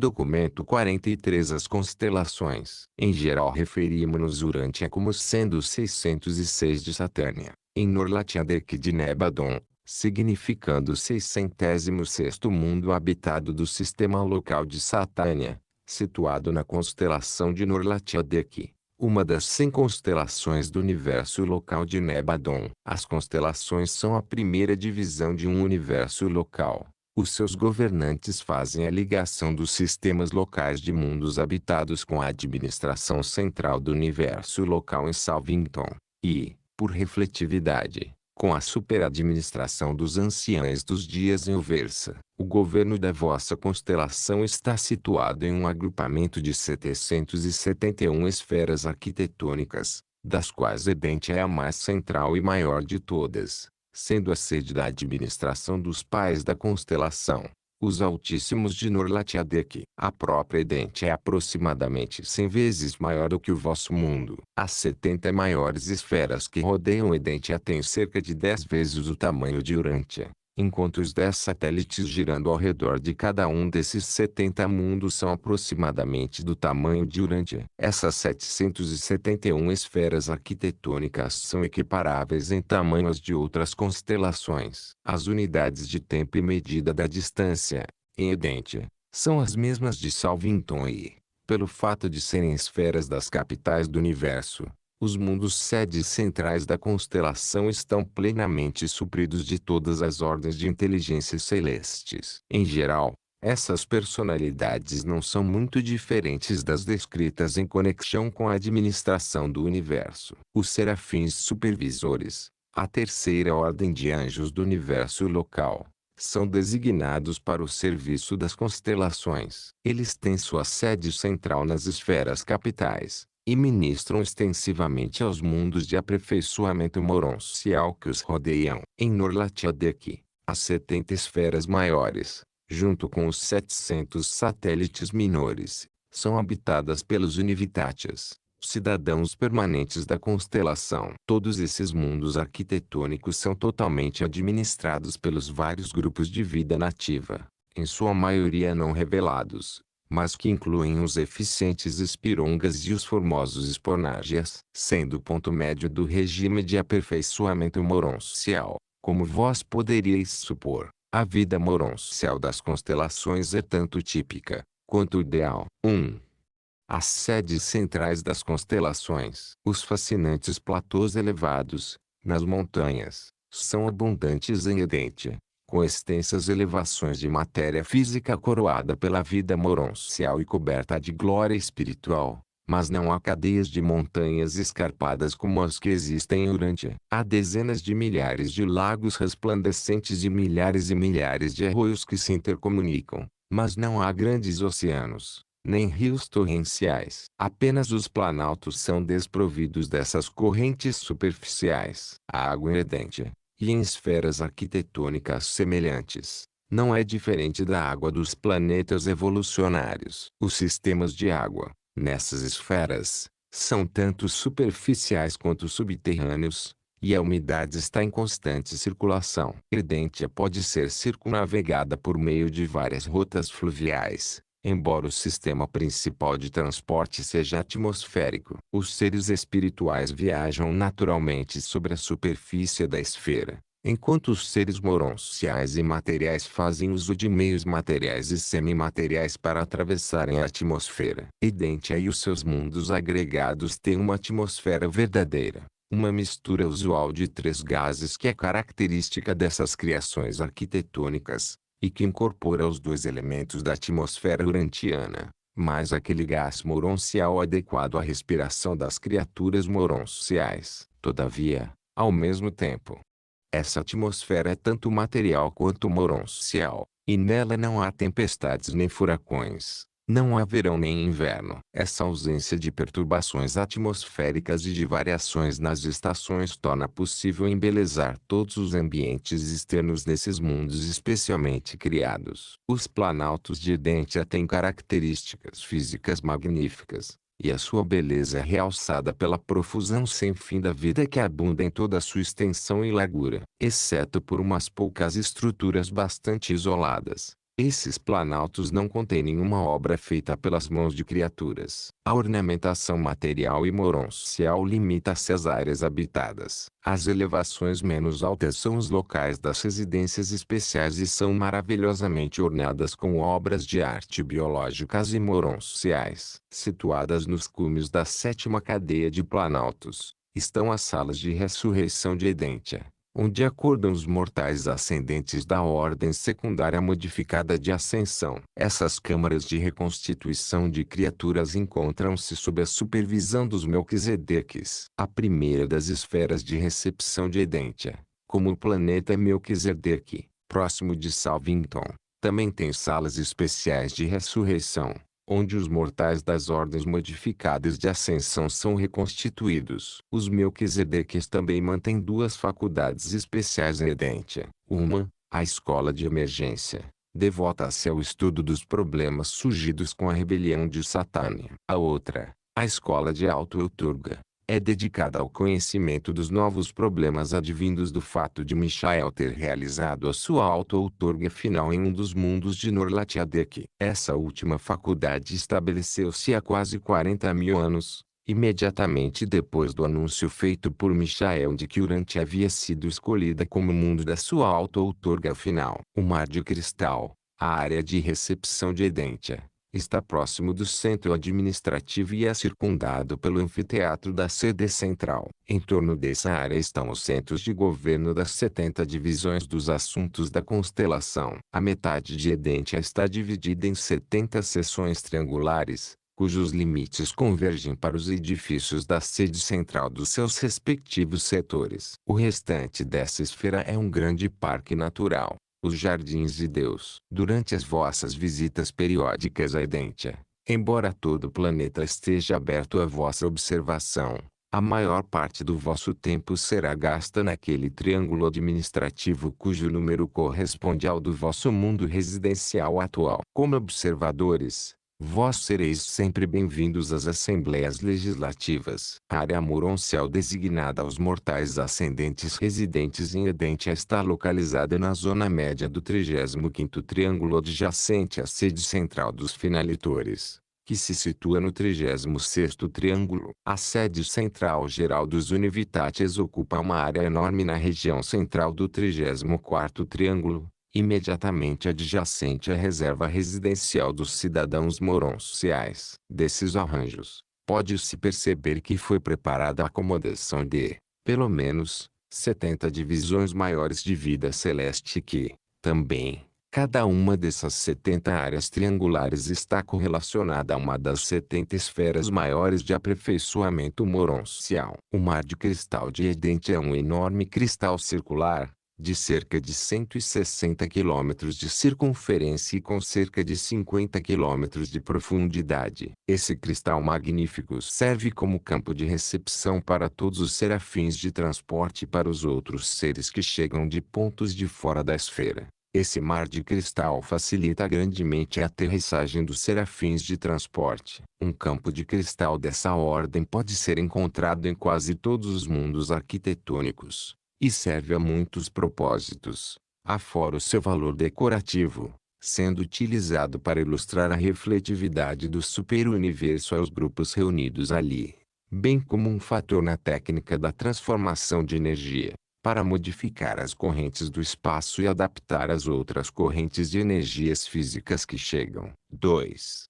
Documento 43. As constelações. Em geral referimos-nos Urântia como sendo 606 de Satânia, em Norlatiadec de Nebadon, significando o 606º mundo habitado do sistema local de Satânia, situado na constelação de Norlatiadec, uma das 100 constelações do universo local de Nebadon. As constelações são a primeira divisão de um universo local. Os seus governantes fazem a ligação dos sistemas locais de mundos habitados com a administração central do universo local em Salvington, e, por refletividade, com a superadministração dos anciães dos dias em Uversa. O governo da vossa constelação está situado em um agrupamento de 771 esferas arquitetônicas, das quais Edentia é a mais central e maior de todas, sendo a sede da administração dos pais da constelação, os Altíssimos de Norlatiadec. A própria Edentia é aproximadamente 100 vezes maior do que o vosso mundo. As 70 maiores esferas que rodeiam Edentia têm cerca de 10 vezes o tamanho de Urântia, enquanto os 10 satélites girando ao redor de cada um desses 70 mundos são aproximadamente do tamanho de Urântia. Essas 771 esferas arquitetônicas são equiparáveis em tamanho às de outras constelações. As unidades de tempo e medida da distância, em Edentia, são as mesmas de Salvington e, pelo fato de serem esferas das capitais do universo, os mundos sedes centrais da constelação estão plenamente supridos de todas as ordens de inteligências celestes. Em geral, essas personalidades não são muito diferentes das descritas em conexão com a administração do universo. Os serafins supervisores, a terceira ordem de anjos do universo local, são designados para o serviço das constelações. Eles têm sua sede central nas esferas capitais, e ministram extensivamente aos mundos de aperfeiçoamento moroncial que os rodeiam. Em Norlatiadec, as 70 esferas maiores, junto com os 700 satélites menores, são habitadas pelos Univitatias, cidadãos permanentes da constelação. Todos esses mundos arquitetônicos são totalmente administrados pelos vários grupos de vida nativa, em sua maioria não revelados, mas que incluem os eficientes espirongas e os formosos espornágias, sendo o ponto médio do regime de aperfeiçoamento moroncial. Como vós poderíeis supor, a vida moroncial das constelações é tanto típica, quanto ideal. 1. As sedes centrais das constelações. Os fascinantes platôs elevados, nas montanhas, são abundantes em Edentia, com extensas elevações de matéria física coroada pela vida moroncial e coberta de glória espiritual, mas não há cadeias de montanhas escarpadas como as que existem em Urântia. Há dezenas de milhares de lagos resplandecentes e milhares de arroios que se intercomunicam, mas não há grandes oceanos, nem rios torrenciais. Apenas os planaltos são desprovidos dessas correntes superficiais. A água em Edentia, e em esferas arquitetônicas semelhantes, não é diferente da água dos planetas evolucionários. Os sistemas de água, nessas esferas, são tanto superficiais quanto subterrâneos, e a umidade está em constante circulação. Edentia pode ser circunnavegada por meio de várias rotas fluviais, embora o sistema principal de transporte seja atmosférico. Os seres espirituais viajam naturalmente sobre a superfície da esfera, enquanto os seres moronciais e materiais fazem uso de meios materiais e semimateriais para atravessarem a atmosfera. Edentia e os seus mundos agregados têm uma atmosfera verdadeira, uma mistura usual de 3 gases que é característica dessas criações arquitetônicas, e que incorpora os 2 elementos da atmosfera urantiana, mais aquele gás moroncial adequado à respiração das criaturas moronciais. Todavia, ao mesmo tempo, essa atmosfera é tanto material quanto moroncial, e nela não há tempestades nem furacões. Não há verão nem inverno. Essa ausência de perturbações atmosféricas e de variações nas estações torna possível embelezar todos os ambientes externos nesses mundos especialmente criados. Os planaltos de Edentia têm características físicas magníficas, e a sua beleza é realçada pela profusão sem fim da vida que abunda em toda a sua extensão e largura. Exceto por umas poucas estruturas bastante isoladas, Esses planaltos não contêm nenhuma obra feita pelas mãos de criaturas. A ornamentação material e moroncial limita-se às áreas habitadas. As elevações menos altas são os locais das residências especiais e são maravilhosamente ornadas com obras de arte biológicas e moronciais. Situadas nos cumes da sétima cadeia de planaltos, estão as salas de ressurreição de Edentia, onde acordam os mortais ascendentes da ordem secundária modificada de ascensão. Essas câmaras de reconstituição de criaturas encontram-se sob a supervisão dos Melquisedeques. A primeira das esferas de recepção de Edentia, como o planeta Melquisedeque, próximo de Salvington, também tem salas especiais de ressurreição, onde os mortais das ordens modificadas de ascensão são reconstituídos. Os Melquisedeques também mantêm duas faculdades especiais em Edentia. Uma, a escola de emergência, devota-se ao estudo dos problemas surgidos com a rebelião de Satânia. A outra, a escola de auto-outorga, é dedicada ao conhecimento dos novos problemas advindos do fato de Michael ter realizado a sua auto-outorga final em um dos mundos de Norlatiadec. Essa última faculdade estabeleceu-se há quase 40.000 anos, imediatamente depois do anúncio feito por Michael de que Urantia havia sido escolhida como mundo da sua auto-outorga final. O Mar de Cristal, a área de recepção de Edentia, está próximo do centro administrativo e é circundado pelo anfiteatro da sede central. Em torno dessa área estão os centros de governo das 70 divisões dos assuntos da constelação. A metade de Edentia está dividida em 70 seções triangulares, cujos limites convergem para os edifícios da sede central dos seus respectivos setores. O restante dessa esfera é um grande parque natural, os Jardins de Deus. Durante as vossas visitas periódicas a Edentia, embora todo o planeta esteja aberto à vossa observação, a maior parte do vosso tempo será gasta naquele triângulo administrativo cujo número corresponde ao do vosso mundo residencial atual. Como observadores, vós sereis sempre bem-vindos às Assembleias Legislativas. A área moroncial designada aos mortais ascendentes residentes em Edentia está localizada na zona média do 35º triângulo adjacente à sede central dos finalitores, que se situa no 36º triângulo. A sede central geral dos Univitates ocupa uma área enorme na região central do 34º triângulo, imediatamente adjacente à reserva residencial dos cidadãos moronciais. Desses arranjos, pode-se perceber que foi preparada a acomodação de, pelo menos, 70 divisões maiores de vida celeste que, também, cada uma dessas 70 áreas triangulares está correlacionada a uma das 70 esferas maiores de aperfeiçoamento moroncial. O Mar de Cristal de Edentia é um enorme cristal circular, de cerca de 160 quilômetros de circunferência e com cerca de 50 quilômetros de profundidade. Esse cristal magnífico serve como campo de recepção para todos os serafins de transporte para os outros seres que chegam de pontos de fora da esfera. Esse mar de cristal facilita grandemente a aterrissagem dos serafins de transporte. Um campo de cristal dessa ordem pode ser encontrado em quase todos os mundos arquitetônicos, e serve a muitos propósitos, afora o seu valor decorativo, sendo utilizado para ilustrar a refletividade do superuniverso aos grupos reunidos ali, bem como um fator na técnica da transformação de energia, para modificar as correntes do espaço e adaptar as outras correntes de energias físicas que chegam. 2.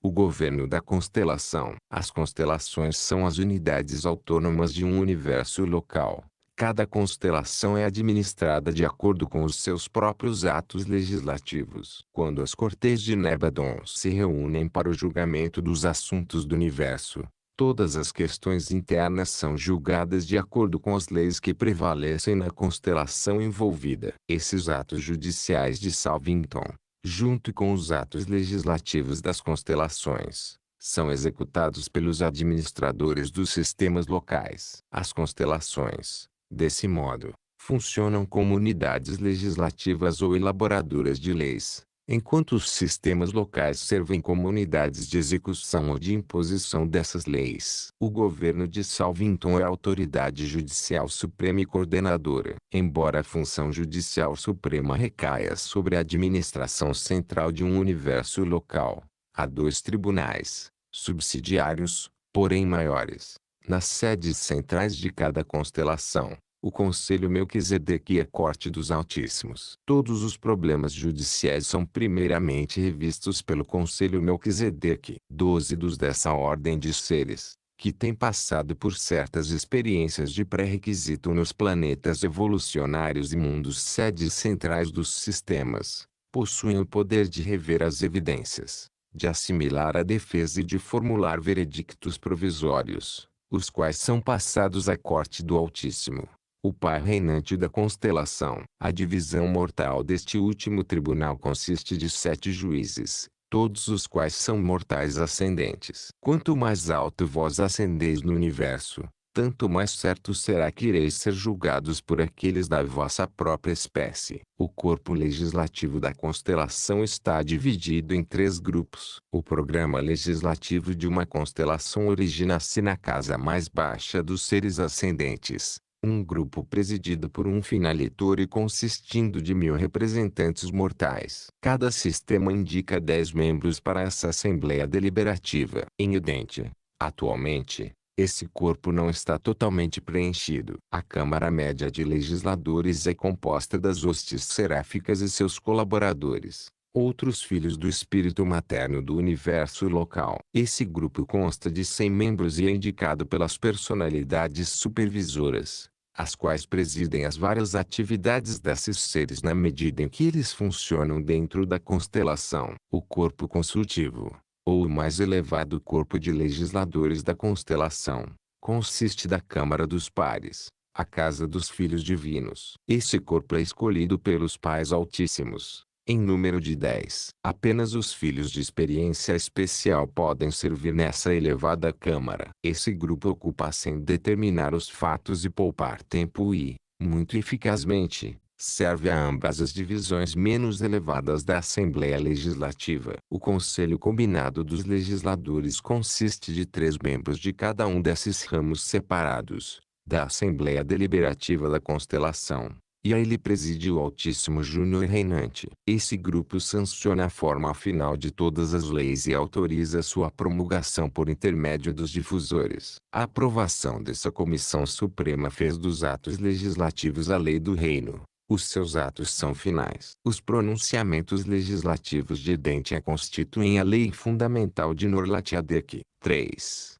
O governo da constelação. As constelações são as unidades autônomas de um universo local. Cada constelação é administrada de acordo com os seus próprios atos legislativos. Quando as Cortes de Nebadon se reúnem para o julgamento dos assuntos do universo, todas as questões internas são julgadas de acordo com as leis que prevalecem na constelação envolvida. Esses atos judiciais de Salvington, junto com os atos legislativos das constelações, são executados pelos administradores dos sistemas locais. As constelações, desse modo, funcionam como unidades legislativas ou elaboradoras de leis, Enquanto os sistemas locais servem como unidades de execução ou de imposição dessas leis, o governo de Salvington é a autoridade judicial suprema e coordenadora. Embora a função judicial suprema recaia sobre a administração central de um universo local, há dois tribunais, subsidiários, porém maiores, nas sedes centrais de cada constelação. O Conselho Melquisedeque e a Corte dos Altíssimos. Todos os problemas judiciais são primeiramente revistos pelo Conselho Melquisedeque. 12 dos dessa ordem de seres, que têm passado por certas experiências de pré-requisito nos planetas evolucionários e mundos sedes centrais dos sistemas, possuem o poder de rever as evidências, de assimilar a defesa e de formular veredictos provisórios, os quais são passados à Corte do Altíssimo, o Pai reinante da constelação. A divisão mortal deste último tribunal consiste de 7 juízes, todos os quais são mortais ascendentes. Quanto mais alto vós ascendeis no universo, tanto mais certo será que ireis ser julgados por aqueles da vossa própria espécie. O corpo legislativo da constelação está dividido em 3 grupos. O programa legislativo de uma constelação origina-se na casa mais baixa dos seres ascendentes. Um grupo presidido por um finalitor e consistindo de 1000 representantes mortais. Cada sistema indica 10 membros para essa Assembleia Deliberativa. Em Idente, atualmente, esse corpo não está totalmente preenchido. A Câmara Média de Legisladores é composta das hostes seráficas e seus colaboradores, outros filhos do espírito materno do universo local. Esse grupo consta de 100 membros e é indicado pelas personalidades supervisoras, as quais presidem as várias atividades desses seres na medida em que eles funcionam dentro da constelação. O corpo consultivo, ou o mais elevado corpo de legisladores da constelação, consiste da Câmara dos Pares, a Casa dos Filhos Divinos. Esse corpo é escolhido pelos Pais Altíssimos, em número de 10. Apenas os filhos de experiência especial podem servir nessa elevada câmara. Esse grupo ocupa-se em determinar os fatos e poupar tempo e, muito eficazmente, serve a ambas as divisões menos elevadas da Assembleia Legislativa. O Conselho Combinado dos Legisladores consiste de 3 membros de cada um desses ramos separados, da Assembleia Deliberativa da Constelação, e a ele preside o Altíssimo Júnior Reinante. Esse grupo sanciona a forma final de todas as leis e autoriza sua promulgação por intermédio dos difusores. A aprovação dessa Comissão Suprema fez dos atos legislativos a lei do reino. Os seus atos são finais. Os pronunciamentos legislativos de Dentia constituem a lei fundamental de Norlatiadec. 3.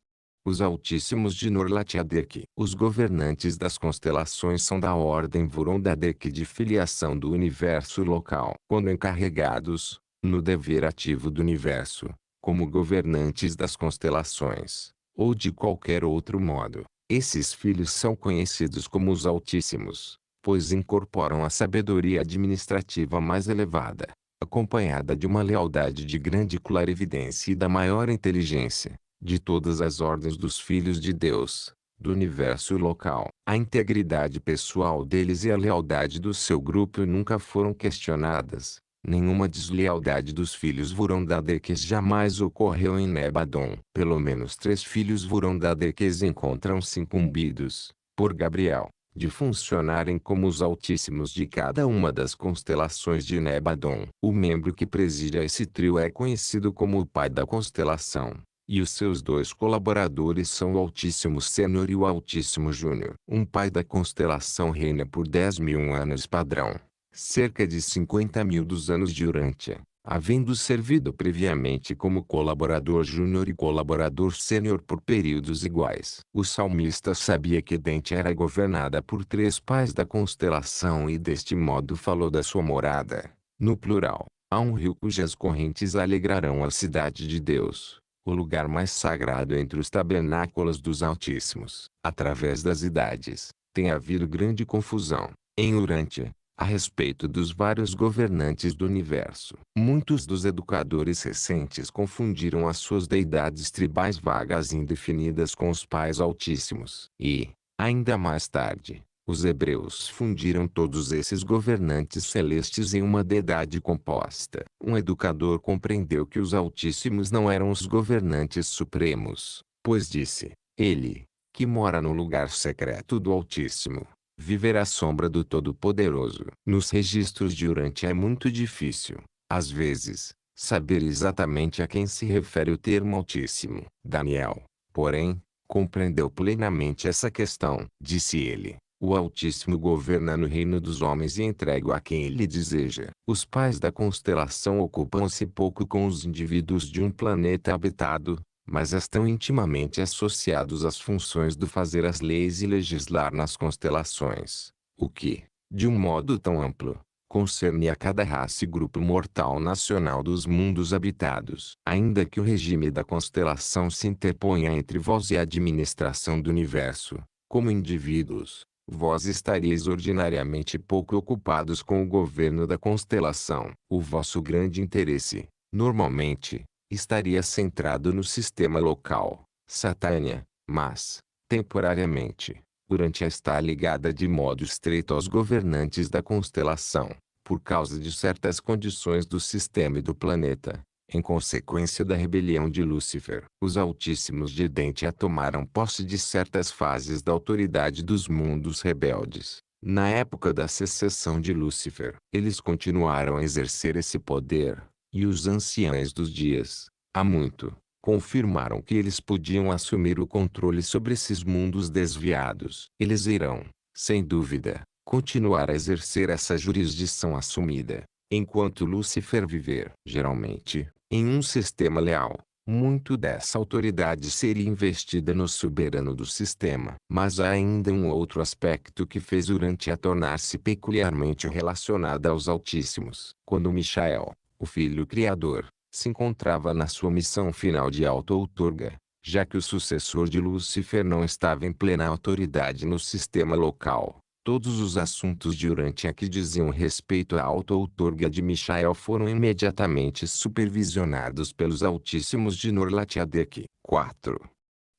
Os Altíssimos de Norlatiadec. Os governantes das constelações são da ordem Vorondadec de filiação do universo local. Quando encarregados, no dever ativo do universo, como governantes das constelações, ou de qualquer outro modo, esses filhos são conhecidos como os Altíssimos, pois incorporam a sabedoria administrativa mais elevada, acompanhada de uma lealdade de grande clarividência e da maior inteligência, de todas as ordens dos filhos de Deus, do universo local. A integridade pessoal deles e a lealdade do seu grupo nunca foram questionadas. Nenhuma deslealdade dos filhos Vorondadeques jamais ocorreu em Nebadon. Pelo menos 3 filhos Vorondadeques encontram-se incumbidos, por Gabriel, de funcionarem como os Altíssimos de cada uma das constelações de Nebadon. O membro que preside a esse trio é conhecido como o Pai da Constelação, e os seus 2 colaboradores são o Altíssimo Sênior e o Altíssimo Júnior. Um Pai da Constelação reina por 10.000 anos padrão, cerca de 50.000 dos anos de Urântia, havendo servido previamente como colaborador júnior e colaborador sênior por períodos iguais. O salmista sabia que Dentia era governada por 3 pais da constelação e deste modo falou da sua morada, no plural. Há um rio cujas correntes alegrarão a cidade de Deus, o lugar mais sagrado entre os tabernáculos dos Altíssimos. Através das idades, tem havido grande confusão, em Urântia, a respeito dos vários governantes do universo. Muitos dos educadores recentes confundiram as suas deidades tribais vagas e indefinidas com os pais altíssimos. E, ainda mais tarde, Os hebreus fundiram todos esses governantes celestes em uma deidade composta. Um educador compreendeu que os Altíssimos não eram os governantes supremos, pois disse: ele, que mora no lugar secreto do Altíssimo, viver à sombra do Todo-Poderoso. Nos registros de Urântia é muito difícil, às vezes, saber exatamente a quem se refere o termo Altíssimo. Daniel, porém, compreendeu plenamente essa questão. Disse ele: o Altíssimo governa no reino dos homens e entrega a quem ele deseja. Os pais da constelação ocupam-se pouco com os indivíduos de um planeta habitado, mas estão intimamente associados às funções do fazer as leis e legislar nas constelações, o que, de um modo tão amplo, concerne a cada raça e grupo mortal nacional dos mundos habitados. Ainda que o regime da constelação se interponha entre vós e a administração do universo, como indivíduos, vós estaríeis ordinariamente pouco ocupados com o governo da constelação. O vosso grande interesse, normalmente, estaria centrado no sistema local, Satânia, mas, temporariamente, Urântia está ligada de modo estreito aos governantes da constelação, por causa de certas condições do sistema e do planeta. Em consequência da rebelião de Lúcifer, os Altíssimos de Dentia tomaram posse de certas fases da autoridade dos mundos rebeldes. Na época da secessão de Lúcifer, eles continuaram a exercer esse poder, e os anciães dos dias, há muito, confirmaram que eles podiam assumir o controle sobre esses mundos desviados. Eles irão, sem dúvida, continuar a exercer essa jurisdição assumida, enquanto Lúcifer viver. Geralmente, em um sistema leal, muito dessa autoridade seria investida no soberano do sistema. Mas há ainda um outro aspecto que fez Urântia tornar-se peculiarmente relacionada aos Altíssimos. Quando Michael, o Filho Criador, se encontrava na sua missão final de auto-outorga, já que o sucessor de Lúcifer não estava em plena autoridade no sistema local. Todos os assuntos de Urântia que diziam respeito à auto-outorga de Michael foram imediatamente supervisionados pelos Altíssimos de Norlatiadec. 4.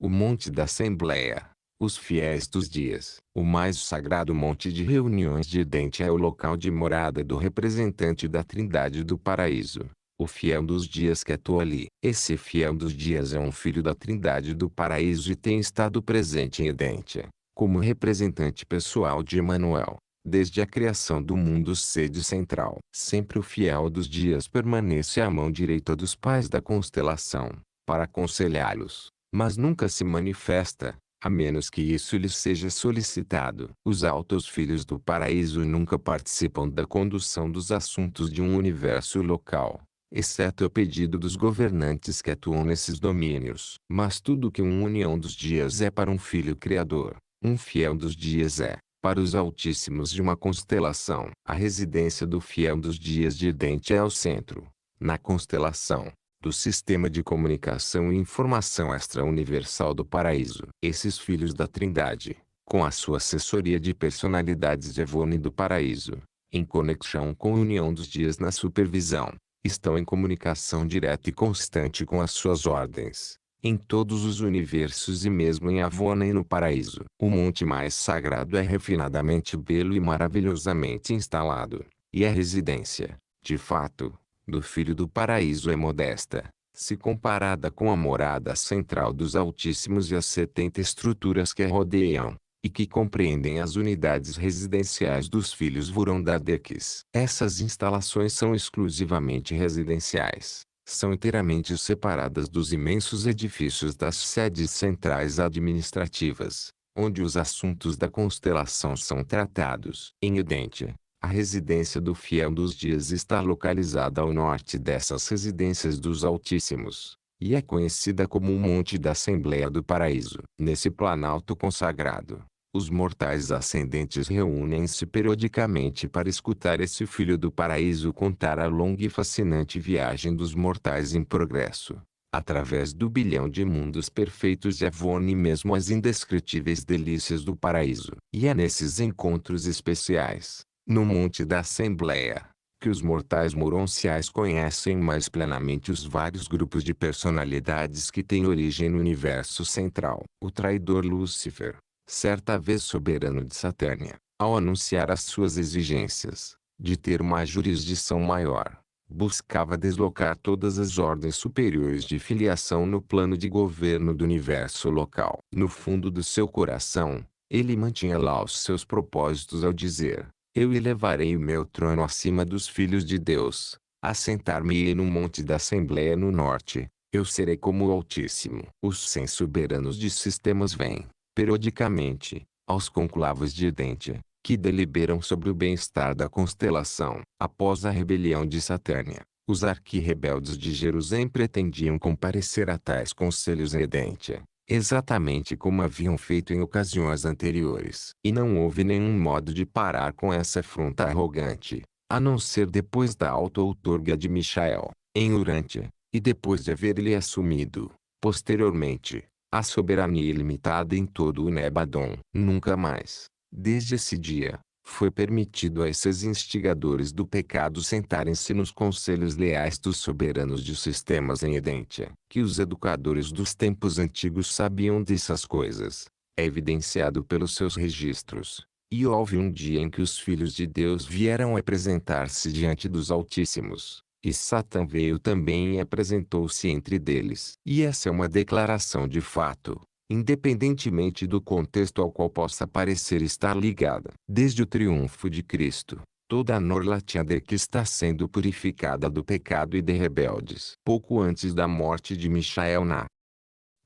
O Monte da Assembleia. Os fiéis dos dias. O mais sagrado monte de reuniões de Dentia é o local de morada do representante da Trindade do Paraíso, o fiel dos dias que atua ali. Esse fiel dos dias é um filho da Trindade do Paraíso e tem estado presente em Dentia, como representante pessoal de Emmanuel, desde a criação do mundo sede central. Sempre o fiel dos dias permanece à mão direita dos pais da constelação, para aconselhá-los, mas nunca se manifesta, a menos que isso lhes seja solicitado. Os altos filhos do paraíso nunca participam da condução dos assuntos de um universo local, exceto a pedido dos governantes que atuam nesses domínios. Mas tudo que uma união dos dias é para um filho criador, um fiel dos dias é, para os Altíssimos de uma constelação. A residência do fiel dos dias de Dentia é o centro, na constelação, do sistema de comunicação e informação extra-universal do paraíso. Esses filhos da Trindade, com a sua assessoria de personalidades de Evone do paraíso, em conexão com a união dos dias na supervisão, estão em comunicação direta e constante com as suas ordens, em todos os universos e mesmo em Avona e no paraíso. O monte mais sagrado é refinadamente belo e maravilhosamente instalado, e a residência, de fato, do Filho do Paraíso é modesta, se comparada com a morada central dos Altíssimos e as 70 estruturas que a rodeiam, e que compreendem as unidades residenciais dos filhos Vurondadeques. Essas instalações são exclusivamente residenciais, são inteiramente separadas dos imensos edifícios das sedes centrais administrativas, onde os assuntos da constelação são tratados. Em Edentia, a residência do Fiel dos Dias está localizada ao norte dessas residências dos Altíssimos, e é conhecida como o Monte da Assembleia do Paraíso. Nesse planalto consagrado, os mortais ascendentes reúnem-se periodicamente para escutar esse Filho do Paraíso contar a longa e fascinante viagem dos mortais em progresso, através do bilhão de mundos perfeitos de Avon e mesmo as indescritíveis delícias do paraíso. E é nesses encontros especiais, no Monte da Assembleia, que os mortais moronciais conhecem mais plenamente os vários grupos de personalidades que têm origem no universo central. O traidor Lúcifer, Certa vez soberano de Satânia, ao anunciar as suas exigências, de ter uma jurisdição maior, buscava deslocar todas as ordens superiores de filiação no plano de governo do universo local. No fundo do seu coração, ele mantinha lá os seus propósitos ao dizer: eu elevarei o meu trono acima dos filhos de Deus, assentar-me-ei no monte da Assembleia no norte, eu serei como o Altíssimo. Os 100 soberanos de sistemas vêm, periodicamente, aos conclavos de Edente, que deliberam sobre o bem-estar da constelação. Após a rebelião de Satânia, os arquirrebeldes de Jerusalém pretendiam comparecer a tais conselhos em Edente, exatamente como haviam feito em ocasiões anteriores. E não houve nenhum modo de parar com essa afronta arrogante, a não ser depois da auto-outorga de Michael, em Urântia, e depois de haver ele assumido, posteriormente, a soberania ilimitada em todo o Nebadon. Nunca mais, desde esse dia, foi permitido a esses instigadores do pecado sentarem-se nos conselhos leais dos soberanos de sistemas em Edentia. Que os educadores dos tempos antigos sabiam dessas coisas, é evidenciado pelos seus registros. E houve um dia em que os filhos de Deus vieram apresentar-se diante dos Altíssimos, e Satã veio também e apresentou-se entre deles. E essa é uma declaração de fato, independentemente do contexto ao qual possa parecer estar ligada. Desde o triunfo de Cristo, toda a Norlatiadeque está sendo purificada do pecado e de rebeldes. Pouco antes da morte de Michael na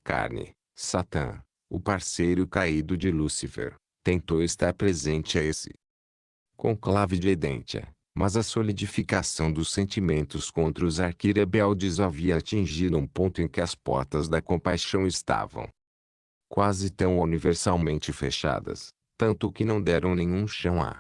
carne, Satã, o parceiro caído de Lúcifer, tentou estar presente a esse conclave de Edentia, mas a solidificação dos sentimentos contra os arquirebeldes havia atingido um ponto em que as portas da compaixão estavam quase tão universalmente fechadas, tanto que não deram nenhum chão a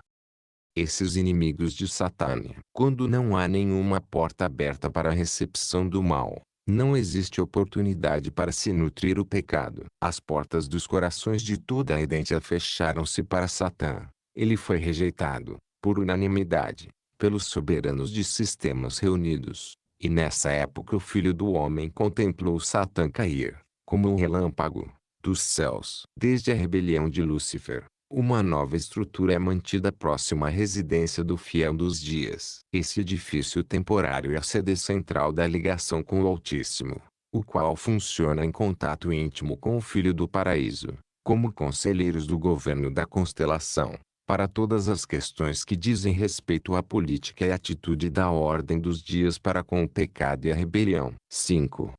esses inimigos de Satânia. Quando não há nenhuma porta aberta para a recepção do mal, não existe oportunidade para se nutrir o pecado. As portas dos corações de toda a Edentia fecharam-se para Satã. Ele foi rejeitado, por unanimidade, pelos soberanos de sistemas reunidos. E nessa época o Filho do Homem contemplou Satã cair, como um relâmpago, dos céus. Desde a rebelião de Lúcifer, uma nova estrutura é mantida próxima à residência do Fiel dos Dias. Esse edifício temporário é a sede central da ligação com o Altíssimo, o qual funciona em contato íntimo com o Filho do Paraíso, como conselheiros do governo da constelação, para todas as questões que dizem respeito à política e atitude da ordem dos dias para com o pecado e a rebelião. 5.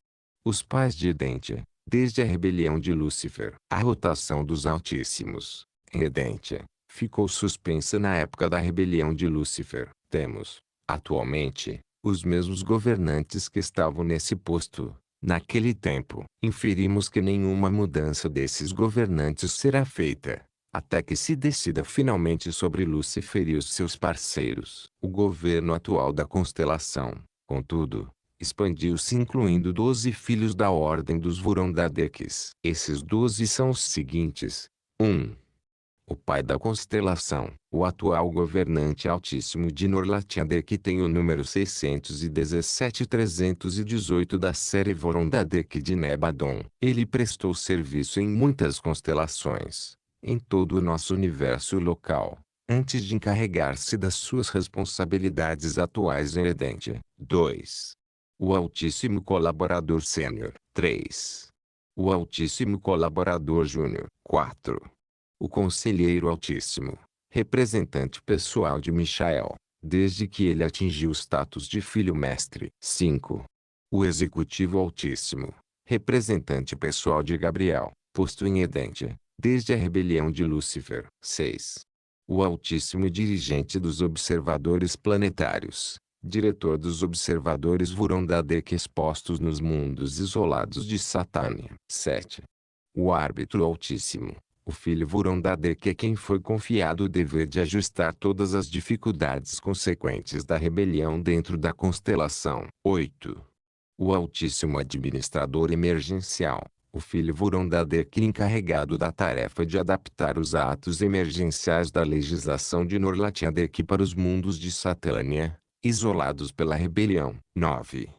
Os pais de Edentia, desde a rebelião de Lúcifer. A rotação dos Altíssimos em Edentia ficou suspensa na época da rebelião de Lúcifer. Temos, atualmente, os mesmos governantes que estavam nesse posto, naquele tempo. Inferimos que nenhuma mudança desses governantes será feita, até que se decida finalmente sobre Lúcifer e os seus parceiros. O governo atual da constelação, contudo, expandiu-se incluindo 12 filhos da ordem dos Vorondadeques. Esses 12 são os seguintes: 1. O pai da constelação, o atual governante altíssimo de Norlatiadek, tem o número 617-318 da série Vorondadek de Nebadon. Ele prestou serviço em muitas constelações, em todo o nosso universo local, antes de encarregar-se das suas responsabilidades atuais em Edentia. 2. O Altíssimo Colaborador Sênior. 3. O Altíssimo Colaborador Júnior. 4. O Conselheiro Altíssimo, representante pessoal de Michael, desde que ele atingiu o status de Filho Mestre. 5. O Executivo Altíssimo, representante pessoal de Gabriel, posto em Edentia, desde a rebelião de Lúcifer. 6. O Altíssimo Dirigente dos Observadores Planetários, diretor dos observadores Vorondadek expostos nos mundos isolados de Satânia. 7. O Árbitro Altíssimo, o Filho Vorondadek, é quem foi confiado o dever de ajustar todas as dificuldades consequentes da rebelião dentro da constelação. 8. O Altíssimo Administrador Emergencial, o Filho Vorondadek, encarregado da tarefa de adaptar os atos emergenciais da legislação de Norlatiadek para os mundos de Satânia, isolados pela rebelião. 9.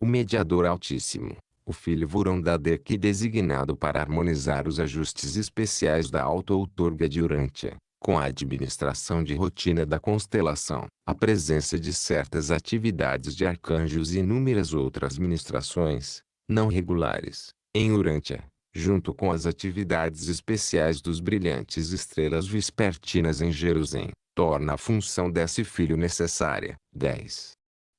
O Mediador Altíssimo, o filho Vurondadek designado para harmonizar os ajustes especiais da auto-outorga de Urântia, com a administração de rotina da constelação, a presença de certas atividades de arcanjos e inúmeras outras ministrações, não regulares, em Urântia, junto com as atividades especiais dos brilhantes estrelas vespertinas em Jerusalém, torna a função desse filho necessária. 10.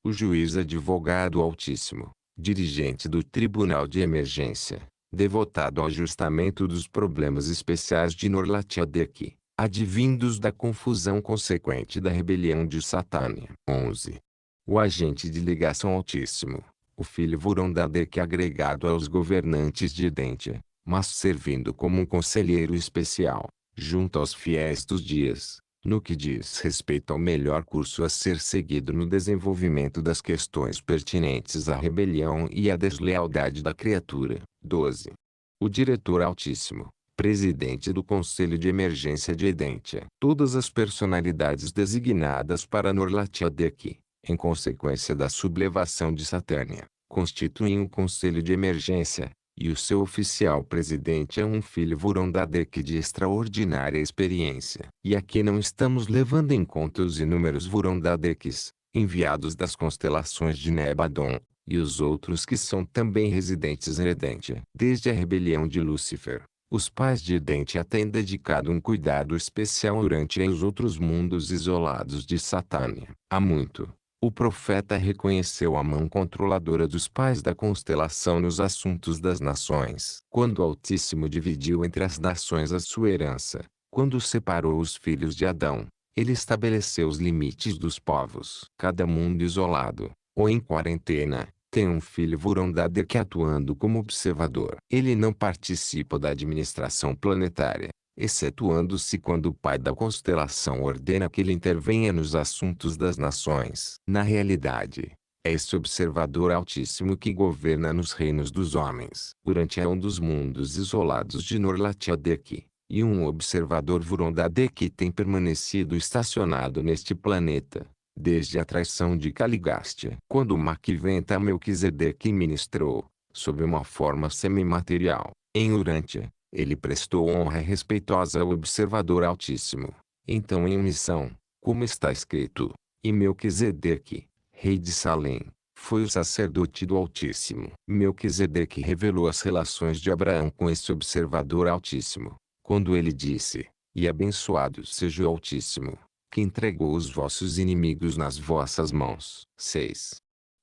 O juiz advogado altíssimo, dirigente do Tribunal de Emergência, devotado ao ajustamento dos problemas especiais de Norlatiadec, advindos da confusão consequente da rebelião de Satânia. 11. O agente de ligação altíssimo, o filho Vurondadek agregado aos governantes de Edentia, mas servindo como um conselheiro especial, junto aos fiéis dos dias, no que diz respeito ao melhor curso a ser seguido no desenvolvimento das questões pertinentes à rebelião e à deslealdade da criatura. 12. O diretor altíssimo, presidente do Conselho de Emergência de Edentia. Todas as personalidades designadas para Norlatiadec, em consequência da sublevação de Satânia, constituem um Conselho de Emergência, e o seu oficial presidente é um filho Vurondadek de extraordinária experiência. E aqui não estamos levando em conta os inúmeros Vurondadeks, enviados das constelações de Nebadon, e os outros que são também residentes em Edentia. Desde a rebelião de Lúcifer, os pais de Edentia têm dedicado um cuidado especial durante os outros mundos isolados de Satânia. Há muito, o profeta reconheceu a mão controladora dos pais da constelação nos assuntos das nações. Quando o Altíssimo dividiu entre as nações a sua herança, quando separou os filhos de Adão, ele estabeleceu os limites dos povos. Cada mundo isolado, ou em quarentena, tem um filho Vurondadek atuando como observador. Ele não participa da administração planetária, excetuando-se quando o pai da constelação ordena que ele intervenha nos assuntos das nações. Na realidade, é esse observador altíssimo que governa nos reinos dos homens. Durante um dos mundos isolados de Norlatiadec, e um observador Vurondadek tem permanecido estacionado neste planeta, desde a traição de Caligastia. Quando Maquiventa Melquisedeque ministrou, sob uma forma semimaterial, em Urântia, ele prestou honra respeitosa ao observador altíssimo. Então em missão, como está escrito, e Melquisedeque, rei de Salém, foi o sacerdote do Altíssimo. Melquisedeque revelou as relações de Abraão com esse observador altíssimo, quando ele disse, e abençoado seja o Altíssimo, que entregou os vossos inimigos nas vossas mãos. 6.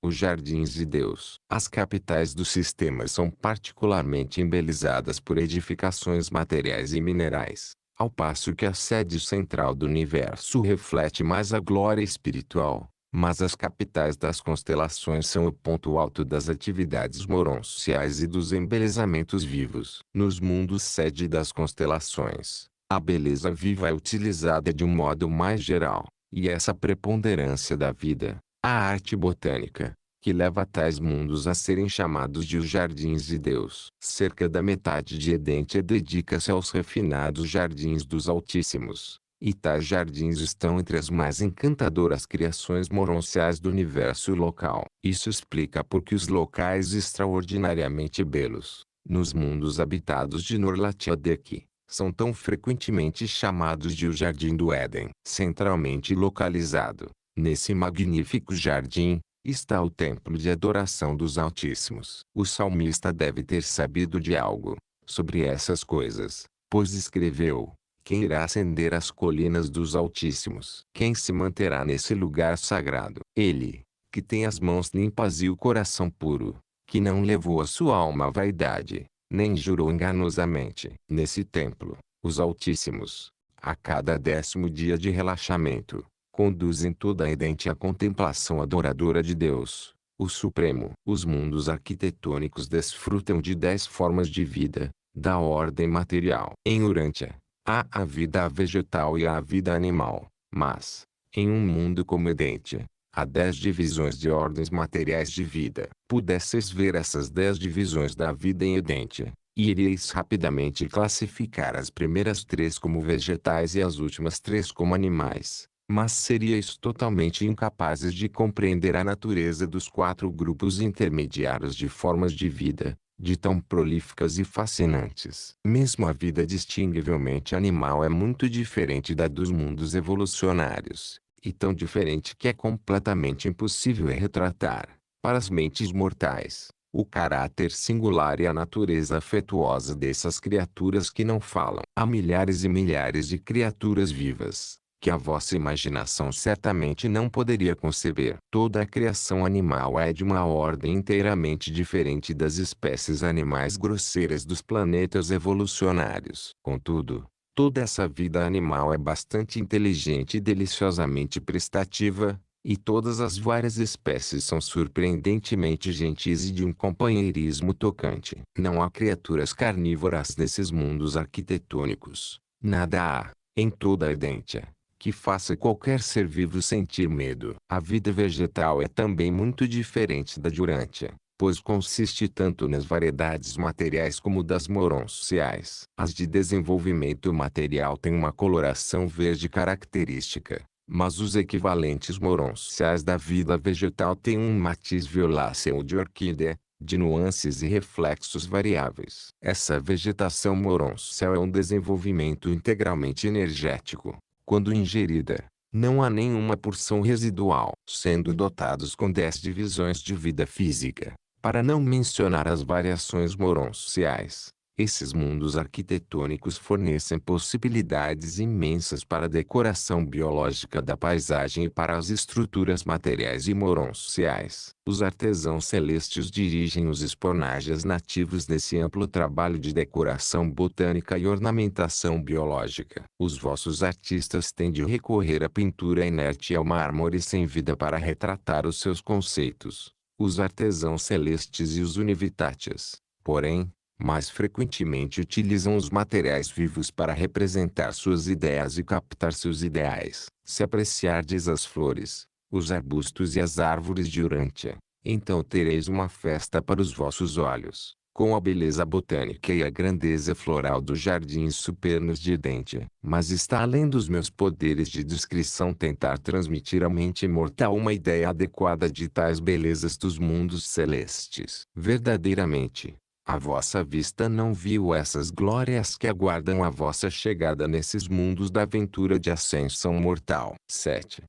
Os jardins de Deus. As capitais do sistema são particularmente embelizadas por edificações materiais e minerais, ao passo que a sede central do universo reflete mais a glória espiritual. Mas as capitais das constelações são o ponto alto das atividades moronciais e dos embelezamentos vivos. Nos mundos sede das constelações, a beleza viva é utilizada de um modo mais geral, e essa preponderância da vida, a arte botânica, que leva a tais mundos a serem chamados de os jardins de Deus. Cerca da metade de Edentia dedica-se aos refinados jardins dos Altíssimos, e tais jardins estão entre as mais encantadoras criações moronciais do universo local. Isso explica por que os locais extraordinariamente belos, nos mundos habitados de Norlatiadec, são tão frequentemente chamados de o Jardim do Éden. Centralmente localizado, nesse magnífico jardim, está o templo de adoração dos Altíssimos. O salmista deve ter sabido de algo sobre essas coisas, pois escreveu: quem irá ascender as colinas dos Altíssimos? Quem se manterá nesse lugar sagrado? Ele, que tem as mãos limpas e o coração puro, que não levou a sua alma à vaidade, nem jurou enganosamente. Nesse templo, os Altíssimos, a cada 10º dia de relaxamento, conduzem toda a Edentia à contemplação adoradora de Deus, o Supremo. Os mundos arquitetônicos desfrutam de 10 formas de vida, da ordem material. Em Urântia, há a vida vegetal e a vida animal, mas, em um mundo como Edentia, há 10 divisões de ordens materiais de vida. Pudesseis ver essas 10 divisões da vida em Edentia, e iríeis rapidamente classificar as primeiras 3 como vegetais e as últimas 3 como animais. Mas seríeis totalmente incapazes de compreender a natureza dos 4 grupos intermediários de formas de vida, de tão prolíficas e fascinantes. Mesmo a vida distinguivelmente animal é muito diferente da dos mundos evolucionários, e tão diferente que é completamente impossível retratar, para as mentes mortais, o caráter singular e a natureza afetuosa dessas criaturas que não falam. Há milhares e milhares de criaturas vivas que a vossa imaginação certamente não poderia conceber. Toda a criação animal é de uma ordem inteiramente diferente das espécies animais grosseiras dos planetas evolucionários. Contudo, toda essa vida animal é bastante inteligente e deliciosamente prestativa, e todas as várias espécies são surpreendentemente gentis e de um companheirismo tocante. Não há criaturas carnívoras nesses mundos arquitetônicos. Nada há, em toda a Edentia, que faça qualquer ser vivo sentir medo. A vida vegetal é também muito diferente da Durântia, pois consiste tanto nas variedades materiais como das moronciais. As de desenvolvimento material têm uma coloração verde característica, mas os equivalentes moronciais da vida vegetal têm um matiz violáceo de orquídea, de nuances e reflexos variáveis. Essa vegetação moroncial é um desenvolvimento integralmente energético. Quando ingerida, não há nenhuma porção residual, sendo dotados com 10 divisões de vida física, para não mencionar as variações moronciais. Esses mundos arquitetônicos fornecem possibilidades imensas para a decoração biológica da paisagem e para as estruturas materiais e moronciais. Os artesãos celestes dirigem os esponages nativos nesse amplo trabalho de decoração botânica e ornamentação biológica. Os vossos artistas têm de recorrer à pintura inerte e ao mármore sem vida para retratar os seus conceitos. Os artesãos celestes e os univitatias, porém, mais frequentemente utilizam os materiais vivos para representar suas ideias e captar seus ideais. Se apreciardes as flores, os arbustos e as árvores de Urântia, então tereis uma festa para os vossos olhos, com a beleza botânica e a grandeza floral dos jardins supernos de Edentia. Mas está além dos meus poderes de descrição tentar transmitir à mente mortal uma ideia adequada de tais belezas dos mundos celestes. Verdadeiramente, a vossa vista não viu essas glórias que aguardam a vossa chegada nesses mundos da aventura de ascensão mortal. 7.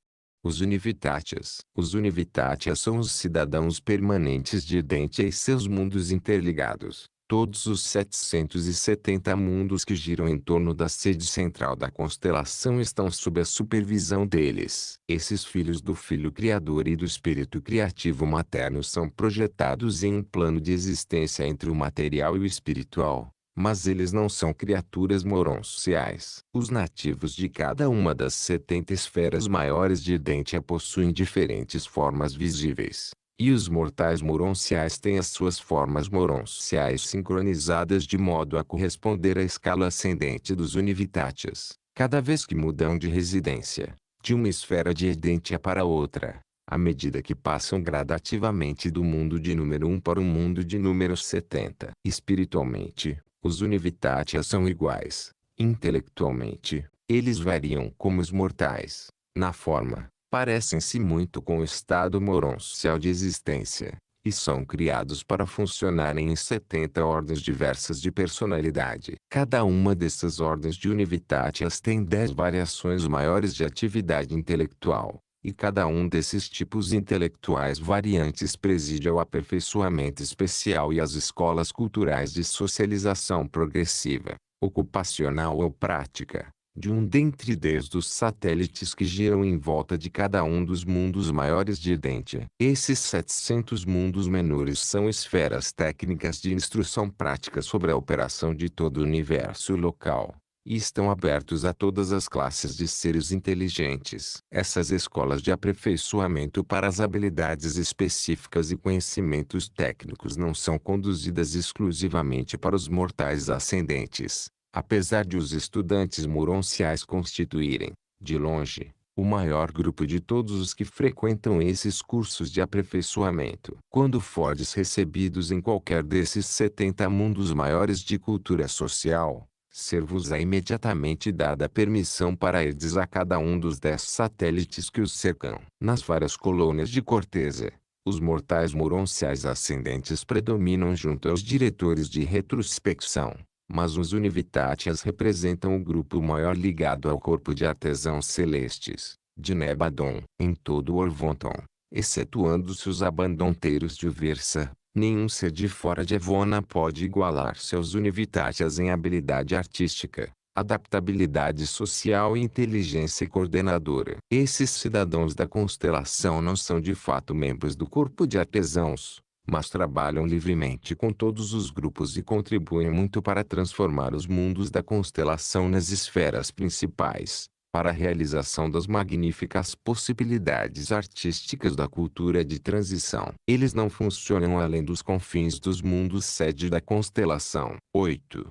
Os Univitatias. Os Univitatias são os cidadãos permanentes de Edentia e seus mundos interligados. Todos os 770 mundos que giram em torno da sede central da constelação estão sob a supervisão deles. Esses filhos do Filho Criador e do Espírito Criativo Materno são projetados em um plano de existência entre o material e o espiritual. Mas eles não são criaturas moronciais. Os nativos de cada uma das 70 esferas maiores de Edentia possuem diferentes formas visíveis. E os mortais moronciais têm as suas formas moronciais sincronizadas de modo a corresponder à escala ascendente dos univitatias. Cada vez que mudam de residência, de uma esfera de Edentia para outra, à medida que passam gradativamente do mundo de número 1 para o mundo de número 70. Espiritualmente, os univitatias são iguais. Intelectualmente, eles variam como os mortais. Na forma, parecem-se muito com o estado moroncial de existência, e são criados para funcionarem em 70 ordens diversas de personalidade. Cada uma dessas ordens de univitatias tem 10 variações maiores de atividade intelectual, e cada um desses tipos intelectuais variantes preside ao aperfeiçoamento especial e às escolas culturais de socialização progressiva, ocupacional ou prática, de um dentre 10 dos satélites que giram em volta de cada um dos mundos maiores de Edentia. Esses 700 mundos menores são esferas técnicas de instrução prática sobre a operação de todo o universo local, e estão abertos a todas as classes de seres inteligentes. Essas escolas de aperfeiçoamento para as habilidades específicas e conhecimentos técnicos não são conduzidas exclusivamente para os mortais ascendentes, apesar de os estudantes moronciais constituírem, de longe, o maior grupo de todos os que frequentam esses cursos de aperfeiçoamento. Quando fordes recebidos em qualquer desses 70 mundos maiores de cultura social, Ser-vos-á imediatamente dada permissão para irdes a cada um dos 10 satélites que os cercam. Nas várias colônias de corteza, os mortais moronciais ascendentes predominam junto aos diretores de retrospecção, mas os Univitátias representam o grupo maior ligado ao corpo de artesãos celestes, de Nebadon. Em todo o Orvonton, excetuando-se os abandonteiros de Uversa, nenhum ser de fora de Evona pode igualar-se aos Univitátias em habilidade artística, adaptabilidade social e inteligência coordenadora. Esses cidadãos da constelação não são de fato membros do corpo de artesãos, mas trabalham livremente com todos os grupos e contribuem muito para transformar os mundos da constelação nas esferas principais, para a realização das magníficas possibilidades artísticas da cultura de transição. Eles não funcionam além dos confins dos mundos sede da constelação. 8.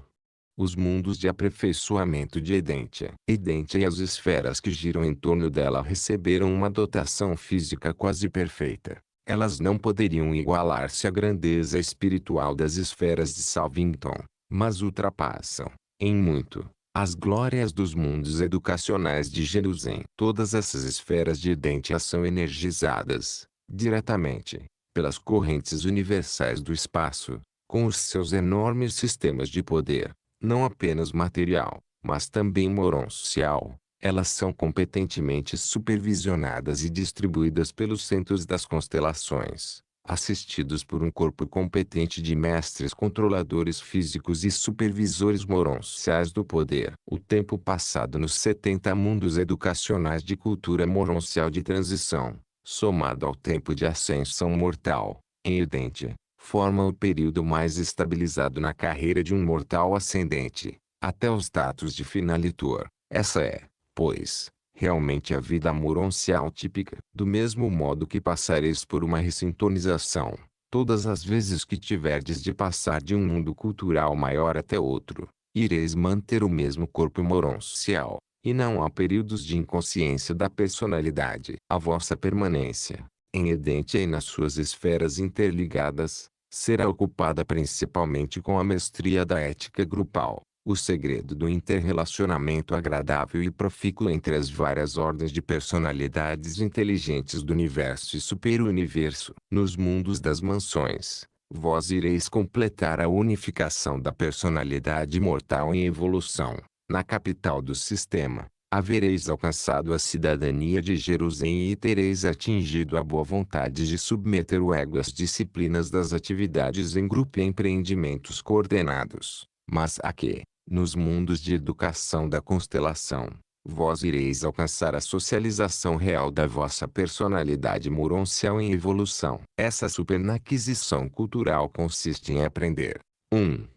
Os mundos de aperfeiçoamento de Edentia. Edentia e as esferas que giram em torno dela receberam uma dotação física quase perfeita. Elas não poderiam igualar-se à grandeza espiritual das esferas de Salvington, mas ultrapassam, em muito, as glórias dos mundos educacionais de Jerusalém. Todas essas esferas de Edentia são energizadas, diretamente, pelas correntes universais do espaço, com os seus enormes sistemas de poder, não apenas material, mas também moroncial. Elas são competentemente supervisionadas e distribuídas pelos centros das constelações, assistidos por um corpo competente de mestres controladores físicos e supervisores moronciais do poder. O tempo passado nos 70 mundos educacionais de cultura moroncial de transição, somado ao tempo de ascensão mortal, em Edentia, forma o período mais estabilizado na carreira de um mortal ascendente, até o status de finalitor. Essa é, pois, realmente a vida moroncial típica. Do mesmo modo que passareis por uma ressintonização, todas as vezes que tiverdes de passar de um mundo cultural maior até outro, ireis manter o mesmo corpo moroncial, e não há períodos de inconsciência da personalidade. A vossa permanência, em Edentia e nas suas esferas interligadas, será ocupada principalmente com a mestria da ética grupal, o segredo do interrelacionamento agradável e profícuo entre as várias ordens de personalidades inteligentes do universo e superuniverso. Nos mundos das mansões, vós ireis completar a unificação da personalidade mortal em evolução. Na capital do sistema, havereis alcançado a cidadania de Jerusalém e tereis atingido a boa vontade de submeter o ego às disciplinas das atividades em grupo e empreendimentos coordenados. Mas aqui, nos mundos de educação da constelação, vós ireis alcançar a socialização real da vossa personalidade moroncial em evolução. Essa supernaquisição cultural consiste em aprender 1.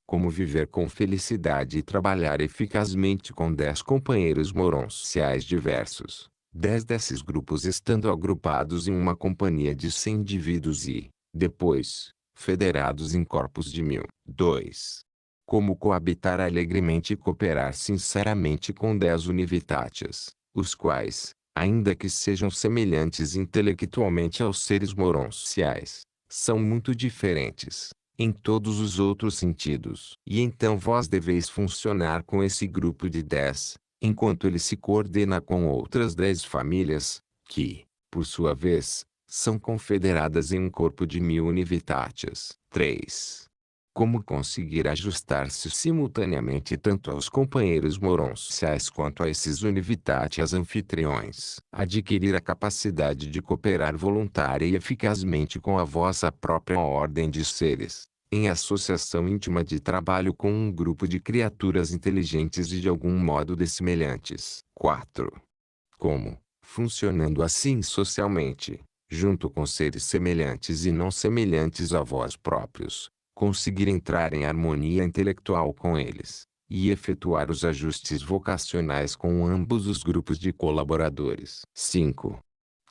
Como viver com felicidade e trabalhar eficazmente com 10 companheiros moronciais diversos, 10 desses grupos estando agrupados em uma companhia de 100 indivíduos e, depois, federados em corpos de 1000. 2. Como coabitar alegremente e cooperar sinceramente com 10 univitátias, os quais, ainda que sejam semelhantes intelectualmente aos seres moronciais, são muito diferentes em todos os outros sentidos. E então vós deveis funcionar com esse grupo de 10, enquanto ele se coordena com outras 10 famílias, que, por sua vez, são confederadas em um corpo de 1000 univitátias. 3. Como conseguir ajustar-se simultaneamente tanto aos companheiros moronciais quanto a esses univitátias anfitriões. Adquirir a capacidade de cooperar voluntária e eficazmente com a vossa própria ordem de seres, em associação íntima de trabalho com um grupo de criaturas inteligentes e de algum modo dessemelhantes. 4. Como, funcionando assim socialmente, junto com seres semelhantes e não semelhantes a vós próprios, conseguir entrar em harmonia intelectual com eles, e efetuar os ajustes vocacionais com ambos os grupos de colaboradores. 5.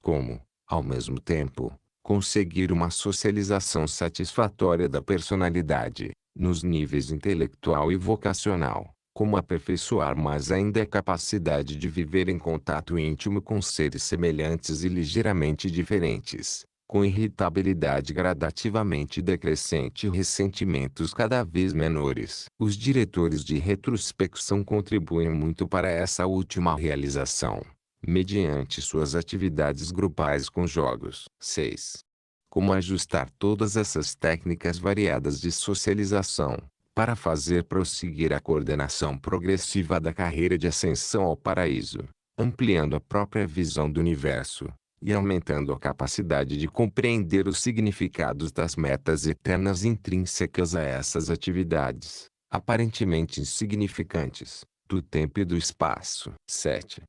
Como, ao mesmo tempo, conseguir uma socialização satisfatória da personalidade, nos níveis intelectual e vocacional, como aperfeiçoar mais ainda a capacidade de viver em contato íntimo com seres semelhantes e ligeiramente diferentes, com irritabilidade gradativamente decrescente e ressentimentos cada vez menores. Os diretores de retrospecção contribuem muito para essa última realização, mediante suas atividades grupais com jogos. 6. Como ajustar todas essas técnicas variadas de socialização, para fazer prosseguir a coordenação progressiva da carreira de ascensão ao paraíso, ampliando a própria visão do universo, e aumentando a capacidade de compreender os significados das metas eternas intrínsecas a essas atividades, aparentemente insignificantes, do tempo e do espaço. 7.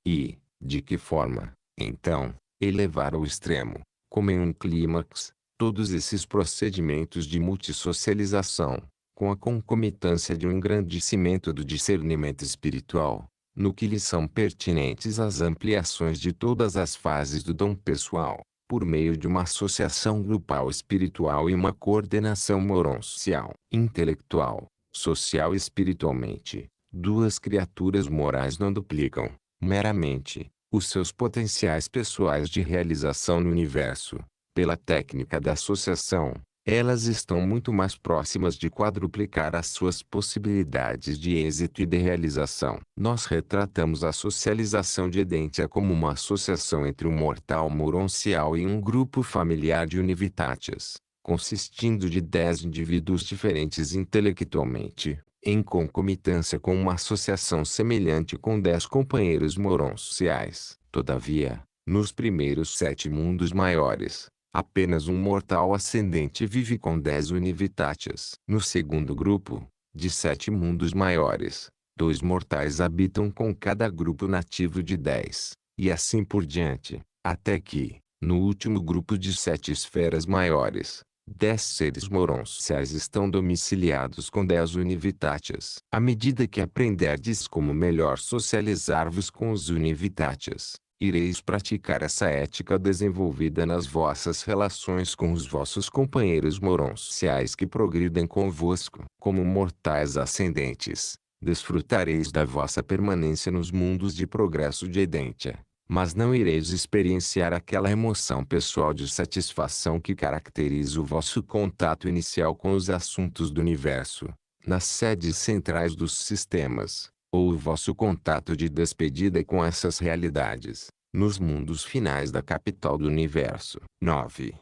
E, de que forma, então, elevar ao extremo, como em um clímax, todos esses procedimentos de multissocialização, com a concomitância de um engrandecimento do discernimento espiritual, no que lhes são pertinentes as ampliações de todas as fases do dom pessoal, por meio de uma associação grupal espiritual e uma coordenação moroncial, intelectual, social e espiritualmente. Duas criaturas morais não duplicam, meramente, os seus potenciais pessoais de realização no universo. Pela técnica da associação, elas estão muito mais próximas de quadruplicar as suas possibilidades de êxito e de realização. Nós retratamos a socialização de Edentia como uma associação entre um mortal moroncial e um grupo familiar de Univitatias, consistindo de 10 indivíduos diferentes intelectualmente, em concomitância com uma associação semelhante com 10 companheiros moronciais. Todavia, nos primeiros 7 mundos maiores, apenas um mortal ascendente vive com 10 Univitatias. No segundo grupo, de 7 mundos maiores, 2 mortais habitam com cada grupo nativo de 10, e assim por diante, até que, no último grupo de 7 esferas maiores, 10 seres moronciais estão domiciliados com 10 Univitatias. À medida que aprenderdes como melhor socializar-vos com os Univitatias, ireis praticar essa ética desenvolvida nas vossas relações com os vossos companheiros moronciais que progridem convosco. Como mortais ascendentes, desfrutareis da vossa permanência nos mundos de progresso de Edentia, mas não ireis experienciar aquela emoção pessoal de satisfação que caracteriza o vosso contato inicial com os assuntos do universo, nas sedes centrais dos sistemas, ou o vosso contato de despedida com essas realidades, nos mundos finais da capital do universo. 9.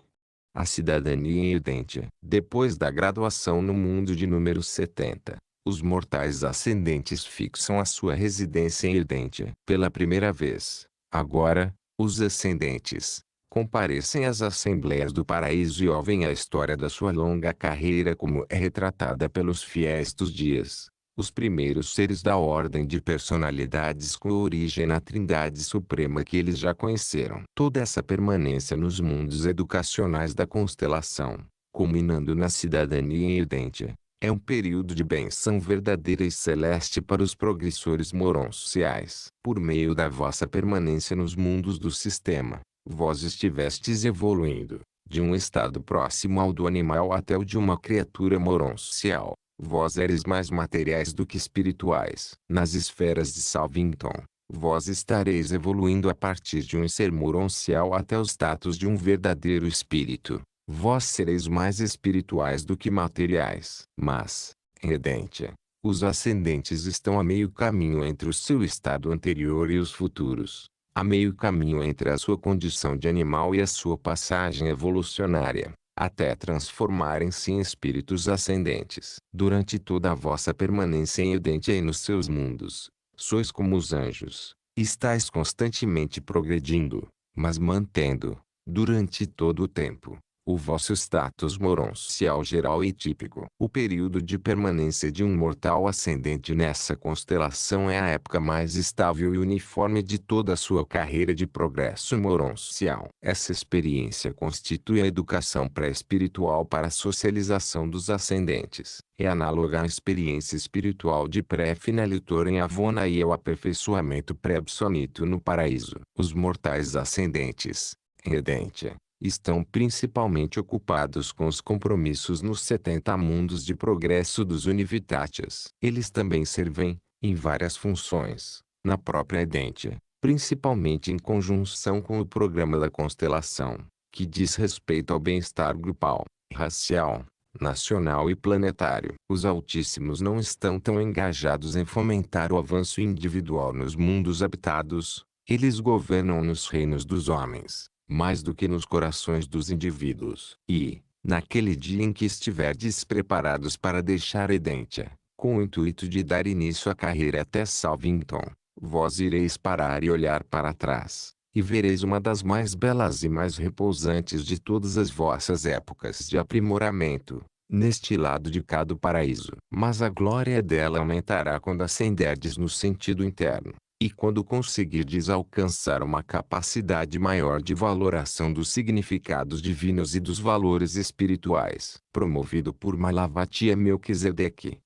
A cidadania em Edentia. Depois da graduação no mundo de número 70, os mortais ascendentes fixam a sua residência em Edentia. Pela primeira vez, agora, os ascendentes comparecem às assembleias do paraíso e ouvem a história da sua longa carreira como é retratada pelos fiéis dos dias, os primeiros seres da ordem de personalidades com origem na Trindade Suprema que eles já conheceram. Toda essa permanência nos mundos educacionais da constelação, culminando na cidadania em Edentia, é um período de benção verdadeira e celeste para os progressores moronciais. Por meio da vossa permanência nos mundos do sistema, vós estivestes evoluindo, de um estado próximo ao do animal até o de uma criatura moroncial. Vós eres mais materiais do que espirituais. Nas esferas de Salvington, vós estareis evoluindo a partir de um ser moroncial até o status de um verdadeiro espírito. Vós sereis mais espirituais do que materiais. Mas, em Edentia, os ascendentes estão a meio caminho entre o seu estado anterior e os futuros, a meio caminho entre a sua condição de animal e a sua passagem evolucionária, até transformarem-se em espíritos ascendentes. Durante toda a vossa permanência em Edentia e nos seus mundos, sois como os anjos, estáis constantemente progredindo, mas mantendo, durante todo o tempo, o vosso status moroncial geral e típico. O período de permanência de um mortal ascendente nessa constelação é a época mais estável e uniforme de toda a sua carreira de progresso moroncial. Essa experiência constitui a educação pré-espiritual para a socialização dos ascendentes. É análoga à experiência espiritual de pré-finalitor em Avona e ao aperfeiçoamento pré-absoluto no paraíso. Os mortais ascendentes, em Edentia, estão principalmente ocupados com os compromissos nos 70 mundos de progresso dos Univitatias. Eles também servem, em várias funções, na própria Edentia, principalmente em conjunção com o programa da constelação, que diz respeito ao bem-estar grupal, racial, nacional e planetário. Os Altíssimos não estão tão engajados em fomentar o avanço individual nos mundos habitados, eles governam nos reinos dos homens, mais do que nos corações dos indivíduos. E, naquele dia em que estiverdes preparados para deixar Edentia, com o intuito de dar início à carreira até Salvington, vós ireis parar e olhar para trás, e vereis uma das mais belas e mais repousantes de todas as vossas épocas de aprimoramento, neste lado de cá do paraíso. Mas a glória dela aumentará quando ascenderdes no sentido interno, e quando conseguirdes alcançar uma capacidade maior de valoração dos significados divinos e dos valores espirituais. Promovido por Malavati Melquisedeque,